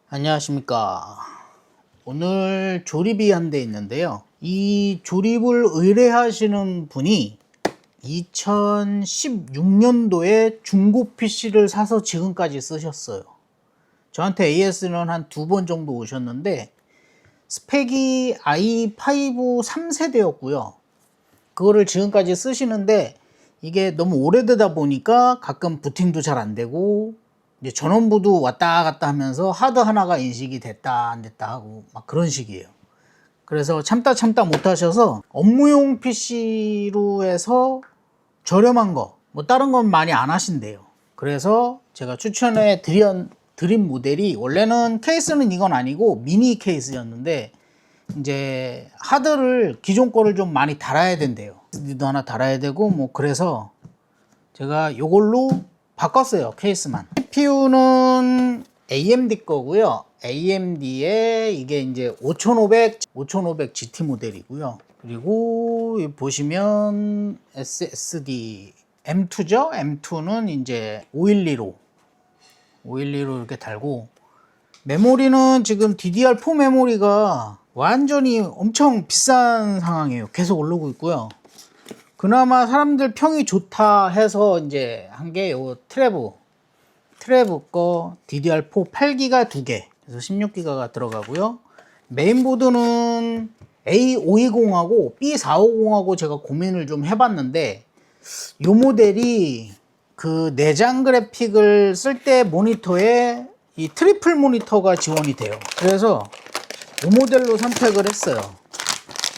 안녕하십니까. 오늘 조립이 한 대 있는데요. 이 조립을 의뢰하시는 분이 2016년도에 중고 PC를 사서 지금까지 쓰셨어요. 저한테 AS는 한 2번 정도 오셨는데 스펙이 i5 3세대였고요. 그거를 지금까지 쓰시는데 이게 너무 오래되다 보니까 가끔 부팅도 잘 안 되고 이제 전원부도 왔다 갔다 하면서 하드 하나가 인식이 됐다 안 됐다 하고 막 그런 식이에요. 그래서 참다 못 하셔서 업무용 PC로 해서 저렴한 거, 뭐 다른 건 많이 안 하신대요. 그래서 제가 추천해 드린 모델이 원래는 케이스는 이건 아니고 미니 케이스였는데 이제 하드를 기존 거를 좀 많이 달아야 된대요. SSD도 하나 달아야 되고 뭐 그래서 제가 요걸로 바꿨어요. 케이스만. CPU는 AMD 거고요. AMD의 이게 이제 5500 GT 모델이고요. 그리고 보시면 SSD M2죠. M2는 이제 512로 이렇게 달고, 메모리는 지금 DDR4 메모리가 완전히 엄청 비싼 상황이에요. 계속 오르고 있고요. 그나마 사람들 평이 좋다 해서 이제 한 게 요 트래브 거 DDR4 8기가 2개, 그래서 16기가가 들어가고요. 메인보드는 A520하고 B450하고 제가 고민을 좀 해봤는데 요 모델이 그 내장 그래픽을 쓸 때 모니터에 이 트리플 모니터가 지원이 돼요. 그래서 이 모델로 선택을 했어요.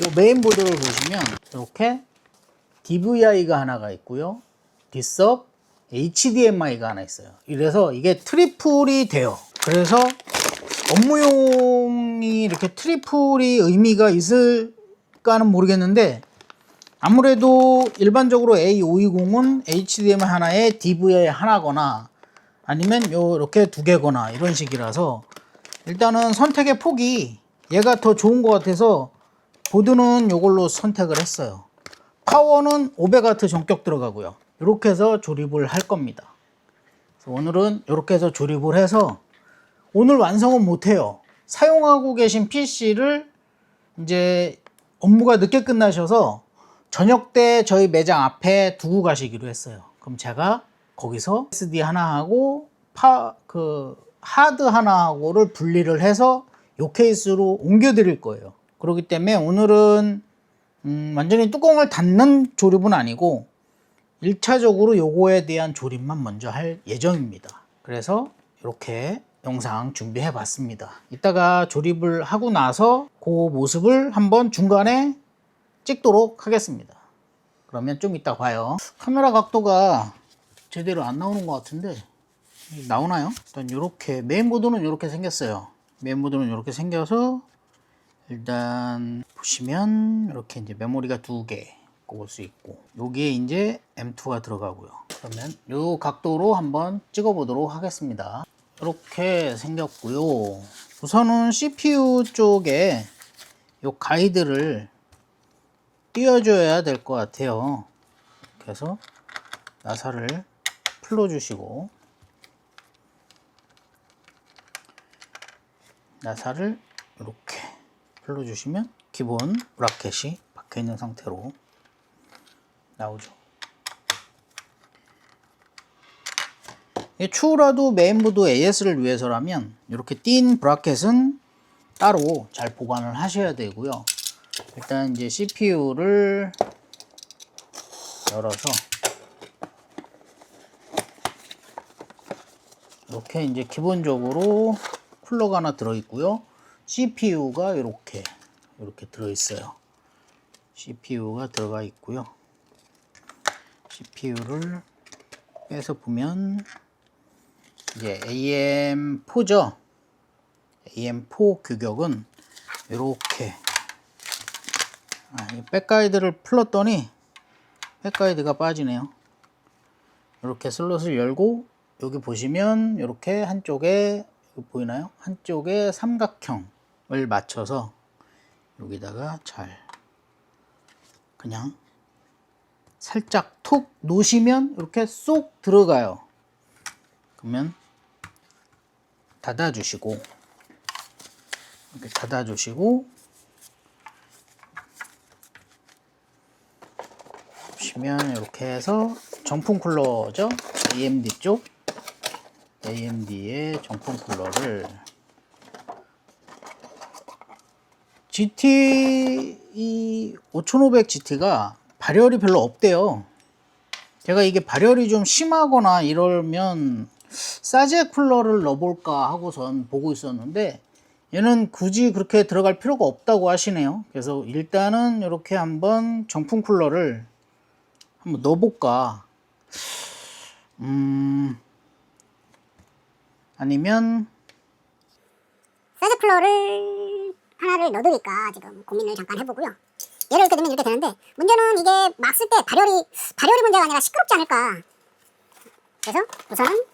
이 메인보드를 보시면 이렇게 DVI가 하나가 있고요. 뒷섭 HDMI가 하나 있어요. 이래서 이게 트리플이 돼요. 그래서 업무용이 이렇게 트리플이 의미가 있을까는 모르겠는데, 아무래도 일반적으로 A520은 HDMI 하나에 DVI 하나거나 아니면 이렇게 2개거나 이런 식이라서 일단은 선택의 폭이 얘가 더 좋은 것 같아서 보드는 이걸로 선택을 했어요. 파워는 500W 전격 들어가고요. 이렇게 해서 조립을 할 겁니다. 그래서 오늘은 이렇게 해서 조립을 해서, 오늘 완성은 못해요. 사용하고 계신 PC를 이제 업무가 늦게 끝나셔서 저녁 때 저희 매장 앞에 두고 가시기로 했어요. 그럼 제가 거기서 SD 하나하고 하드 하나하고를 분리를 해서 이 케이스로 옮겨 드릴 거예요. 그렇기 때문에 오늘은 완전히 뚜껑을 닫는 조립은 아니고 1차적으로 요거에 대한 조립만 먼저 할 예정입니다. 그래서 이렇게 영상 준비해 봤습니다. 이따가 조립을 하고 나서 그 모습을 한번 중간에 찍도록 하겠습니다. 그러면 좀 이따 봐요. 카메라 각도가 제대로 안 나오는 것 같은데 나오나요? 일단 이렇게 메인보드는 이렇게 생겼어요. 메인보드는 이렇게 생겨서 일단 보시면 이렇게 이제 메모리가 2개 꼽을 수 있고, 여기에 이제 M2가 들어가고요. 그러면 이 각도로 한번 찍어 보도록 하겠습니다. 이렇게 생겼고요. 우선은 CPU 쪽에 이 가이드를 띄워줘야 될 것 같아요. 그래서 나사를 풀어주시고, 나사를 이렇게 풀어주시면 기본 브라켓이 박혀 있는 상태로 나오죠. 추후라도 메인보드 AS를 위해서라면 이렇게 띈 브라켓은 따로 잘 보관을 하셔야 되고요. 일단 이제 CPU를 열어서 이렇게 이제 기본적으로 쿨러가 하나 들어 있고요. CPU가 이렇게 들어 있어요. CPU가 들어가 있고요. CPU를 빼서 보면 이제 AM4죠. AM4 규격은 이렇게, 백가이드를 풀었더니 백가이드가 빠지네요. 이렇게 슬롯을 열고 여기 보시면 이렇게 한쪽에 보이나요? 한쪽에 삼각형을 맞춰서 여기다가 잘 그냥 살짝 툭 놓으시면 이렇게 쏙 들어가요. 그러면 닫아주시고, 이렇게 닫아주시고, 보시면 이렇게 해서 정품 쿨러죠. AMD 쪽, AMD의 정품 쿨러를 GT 5500 GT가 발열이 별로 없대요. 제가 이게 발열이 좀 심하거나 이러면 사제 쿨러를 넣어볼까 하고선 보고 있었는데, 얘는 굳이 그렇게 들어갈 필요가 없다고 하시네요. 그래서 일단은 이렇게 한번 정품 쿨러를 한번 넣어볼까. 아니면 사제 쿨러를 하나를 넣어드릴까 지금 고민을 잠깐 해보고요. 얘를 이렇게 넣으면 이렇게 되는데, 문제는 이게 막 쓸 때 발열이 문제가 아니라 시끄럽지 않을까. 그래서 우선은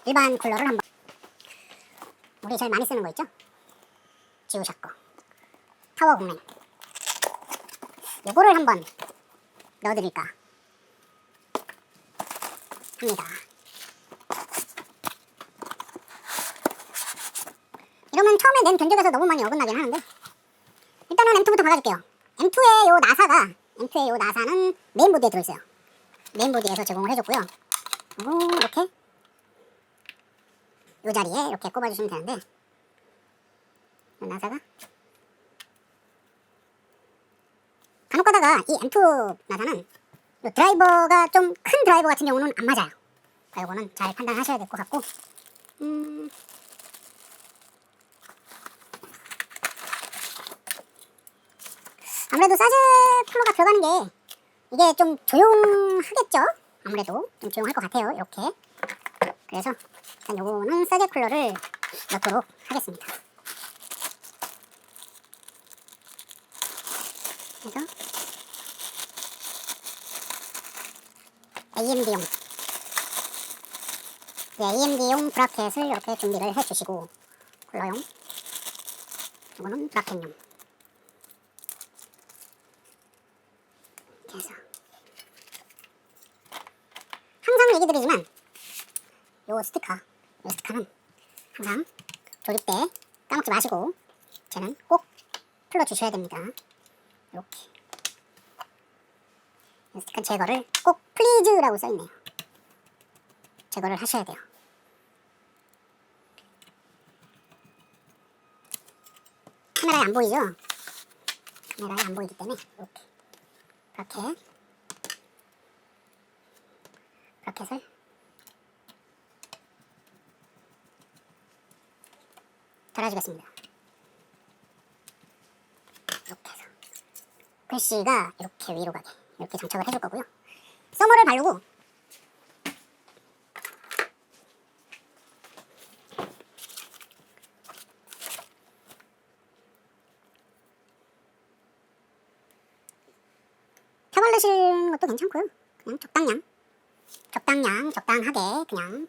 일반 쿨러를 한번, 우리 제일 많이 쓰는 거 있죠? 지우샤 거 타워 공랭, 요거를 한번 넣어드릴까 합니다. 이러면 처음에 낸 견적에서 너무 많이 어긋나긴 하는데, 일단은 M2부터 박아줄게요. M2의 요 나사는 메인보드에 들어있어요. 메인보드에서 제공을 해줬고요. 그리고 이렇게 요 자리에 이렇게 꼽아주시면 되는데, 요 나사가 간혹 가다가 이 M2 나사는 요 드라이버가 좀 큰 드라이버 같은 경우는 안 맞아요. 그러니까 요거는 잘 판단하셔야 될 것 같고, 아무래도 사제 쿨러가 들어가는 게 이게 좀 조용하겠죠? 아무래도 좀 조용할 것 같아요. 이렇게. 그래서 일단 요거는 사제 쿨러를 넣도록 하겠습니다. 그래서 AMD용 브라켓을 이렇게 준비를 해주시고, 쿨러용, 이거는 브라켓용. 이렇게 해서 항상 얘기 드리지만 요 스티커는 항상 조립 때 까먹지 마시고 쟤는 꼭 풀어주셔야 됩니다. 이렇게 이 스티커 제거를 꼭 플리즈라고 써있네요. 제거를 하셔야 돼요. 카메라에 안 보이죠? 카메라에 안 보이기 때문에 이렇게 브라켓을 달아주겠습니다. 이렇게 해서 글씨가 이렇게 위로 가게 이렇게 장착을 해줄 거고요. 써머를 바르고 펴 바르시는 것도 괜찮고요. 그냥 적당하게 그냥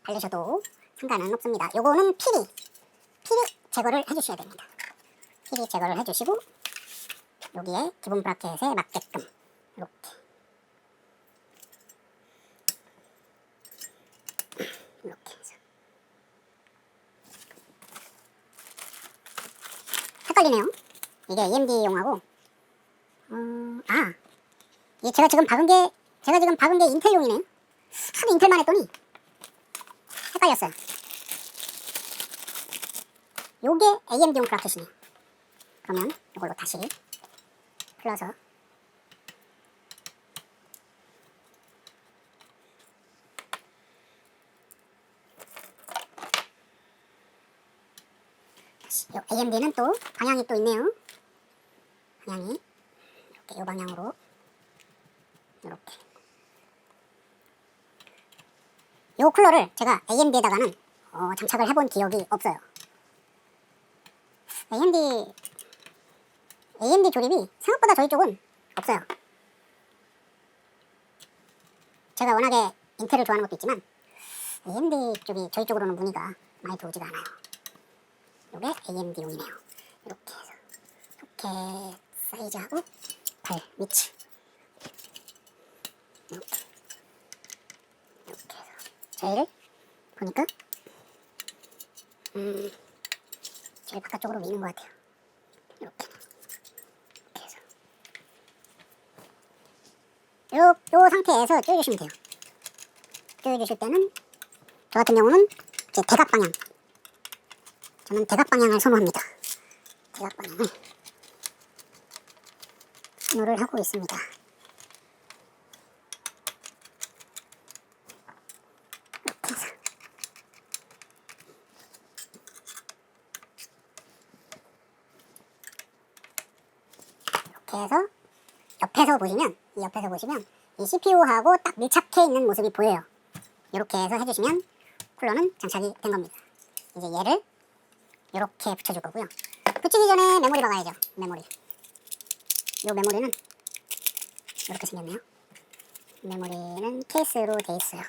바르셔도 상관은 없습니다. 요거는 피리 제거를 해주셔야 됩니다. 피리 제거를 해주시고, 여기에 기본 브라켓에 맞게끔 이렇게 해서. 헷갈리네요. 이게 AMD용하고 이게 제가 지금 박은 게 인텔용이네요. 하도 인텔만 했더니 헷갈렸어요. 요게 AMD용 브라켓이네요. 그러면 이걸로 다시 풀어서 요 AMD는 또 방향이 또 있네요. 방향이 이렇게 요 방향으로 이렇게. 요 쿨러를 제가 AMD에다가는 장착을 해본 기억이 없어요. AMD 조립이 생각보다 저희 쪽은 없어요. 제가 워낙에 인텔을 좋아하는 것도 있지만 AMD 쪽이 저희 쪽으로는 문의가 많이 들어오지가 않아요. 요게 AMD용이네요. 이렇게 해서 소켓 사이즈하고 발 위치 이렇게 해서 저희를 보니까 제일 바깥쪽으로 미는 것 같아요. 이렇게 해서 요 상태에서 조여주시면 돼요. 조여주실 때는 저 같은 경우는 이제 대각 방향, 저는 대각 방향을 선호합니다. 대각 방향을 선호를 하고 있습니다. 이렇게 해서 이렇게 해서 옆에서 보시면 이 CPU하고 딱 밀착해 있는 모습이 보여요. 이렇게 해서 해주시면 쿨러는 장착이 된 겁니다. 이제 얘를 이렇게 붙여줄 거고요. 붙이기 전에 메모리 박아야죠. 메모리. 이 메모리는 이렇게 생겼네요. 메모리는 케이스로 돼 있어요.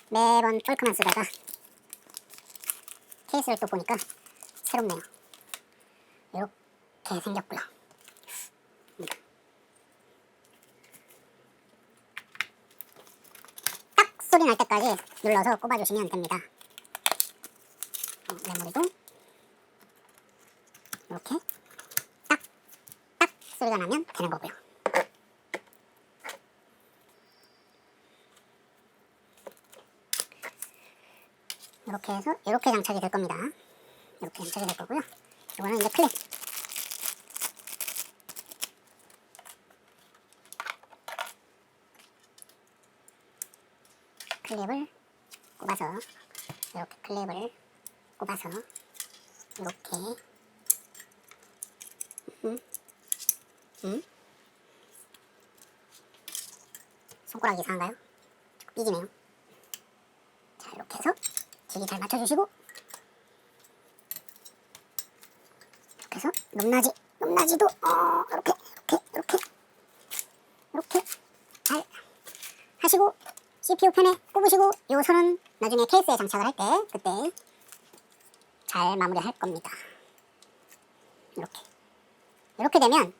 매번 쫄크만 쓰다가 케이스를 또 보니까 새롭네요. 이렇게 생겼고요. 딱 소리 날 때까지 눌러서 꼽아주시면 됩니다. 메모리도 이렇게 딱 소리가 나면 되는 거고요. 이렇게 해서 이렇게 장착이 될 겁니다. 이렇게 장착이 될 거고요. 이거는 이제 클립을 꼽아서 이렇게 클립을 꼽아서 이렇게 손가락이 이상한가요? 삐지네요. 자, 이렇게 해서 길이 잘 맞춰주시고 이렇게 해서 높낮이도 이렇게 잘 하시고 CPU 펜에 꼽으시고 요 선은 나중에 케이스에 장착을 할 때 그때 잘 마무리할 겁니다. 이렇게 되면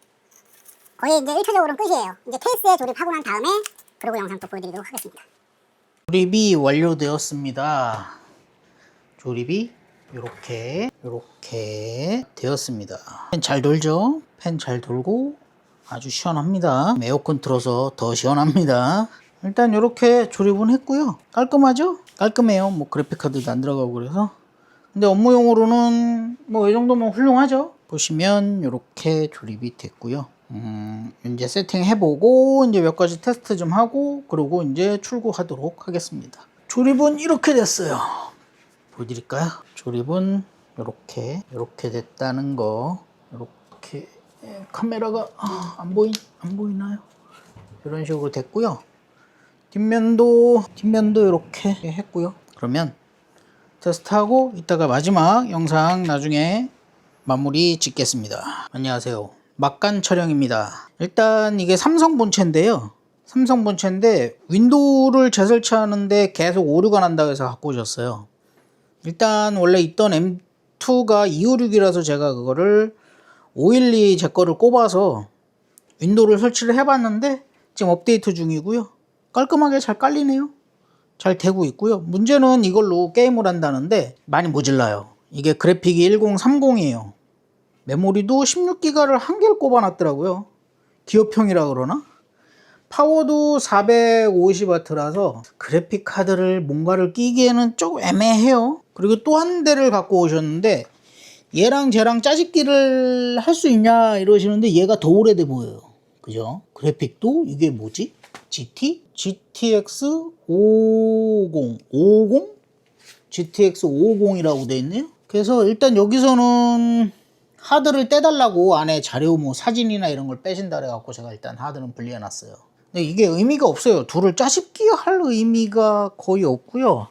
거의 이제 1차적으로는 끝이에요. 이제 케이스에 조립하고 난 다음에 그리고 영상 또 보여드리도록 하겠습니다. 조립이 완료되었습니다. 조립이 이렇게 되었습니다. 팬 잘 돌죠? 팬 잘 돌고 아주 시원합니다. 에어컨 틀어서 더 시원합니다. 일단 이렇게 조립은 했고요. 깔끔하죠? 깔끔해요. 뭐 그래픽카드도 안 들어가고 그래서. 근데 업무용으로는 뭐 이 정도면 훌륭하죠? 보시면 이렇게 조립이 됐고요. 이제 세팅해보고 이제 몇 가지 테스트 좀 하고 그리고 이제 출고하도록 하겠습니다. 조립은 이렇게 됐어요. 보여드릴까요? 조립은 이렇게 됐다는 거. 이렇게 카메라가 안 보이나요? 이런 식으로 됐고요. 뒷면도 이렇게 했고요. 그러면 테스트하고 이따가 마지막 영상 나중에 마무리 짓겠습니다. 안녕하세요. 막간 촬영입니다. 일단 이게 삼성 본체인데요. 삼성 본체인데 윈도우를 재설치하는데 계속 오류가 난다고 해서 갖고 오셨어요. 일단 원래 있던 M2가 256이라서 제가 그거를 512 제 거를 꼽아서 윈도우를 설치를 해봤는데 지금 업데이트 중이고요. 깔끔하게 잘 깔리네요. 잘 되고 있고요. 문제는 이걸로 게임을 한다는데 많이 모질라요. 이게 그래픽이 1030이에요. 메모리도 16기가를 한 개를 꼽아놨더라고요. 기업형이라 그러나? 파워도 450W라서 그래픽 카드를 뭔가를 끼기에는 조금 애매해요. 그리고 또 한 대를 갖고 오셨는데 얘랑 쟤랑 짜집기를 할 수 있냐 이러시는데 얘가 더 오래돼 보여요. 그죠? 그래픽도 이게 뭐지? GTX 50? GTX 50이라고 돼 있네요. 그래서 일단 여기서는 하드를 떼달라고 안에 자료 뭐 사진이나 이런 걸 빼신다 그래갖고 제가 일단 하드는 분리해 놨어요. 근데 이게 의미가 없어요. 둘을 짜집기 할 의미가 거의 없고요.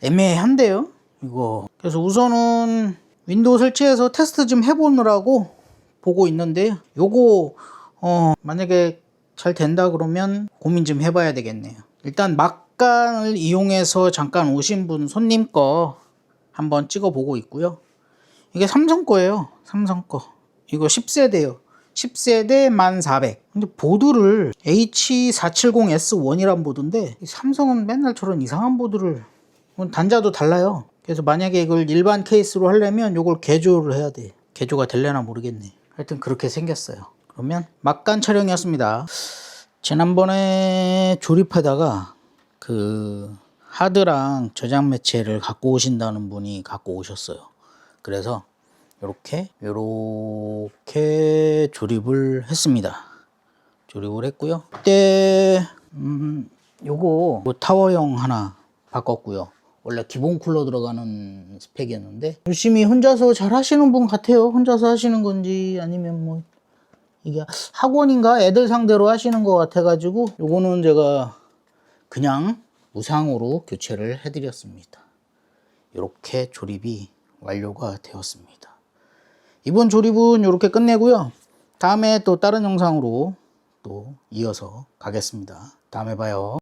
애매한데요 이거. 그래서 우선은 윈도우 설치해서 테스트 좀 해보느라고 보고 있는데요. 요거 만약에 잘 된다 그러면 고민 좀 해봐야 되겠네요. 일단 막간을 이용해서 잠깐 오신 분 손님 거 한번 찍어보고 있고요. 이게 삼성 거예요. 삼성 거. 이거 10세대요. 10세대 1400. 근데 보드를 H470S1이란 보드인데 삼성은 맨날 저런 이상한 보드를 단자도 달라요. 그래서 만약에 이걸 일반 케이스로 하려면 이걸 개조를 해야 돼. 개조가 될려나 모르겠네. 하여튼 그렇게 생겼어요. 그러면 막간 촬영이었습니다. 지난번에 조립하다가 그 하드랑 저장 매체를 갖고 오신다는 분이 갖고 오셨어요. 그래서 이렇게 조립을 했습니다. 조립을 했고요. 그때 요거 타워형 하나 바꿨고요. 원래 기본 쿨러 들어가는 스펙이었는데 열심히 혼자서 잘 하시는 분 같아요. 혼자서 하시는 건지 아니면 뭐 이게 학원인가 애들 상대로 하시는 것 같아가지고 요거는 제가 그냥 무상으로 교체를 해드렸습니다. 이렇게 조립이 완료가 되었습니다. 이번 조립은 이렇게 끝내고요. 다음에 또 다른 영상으로 또 이어서 가겠습니다. 다음에 봐요.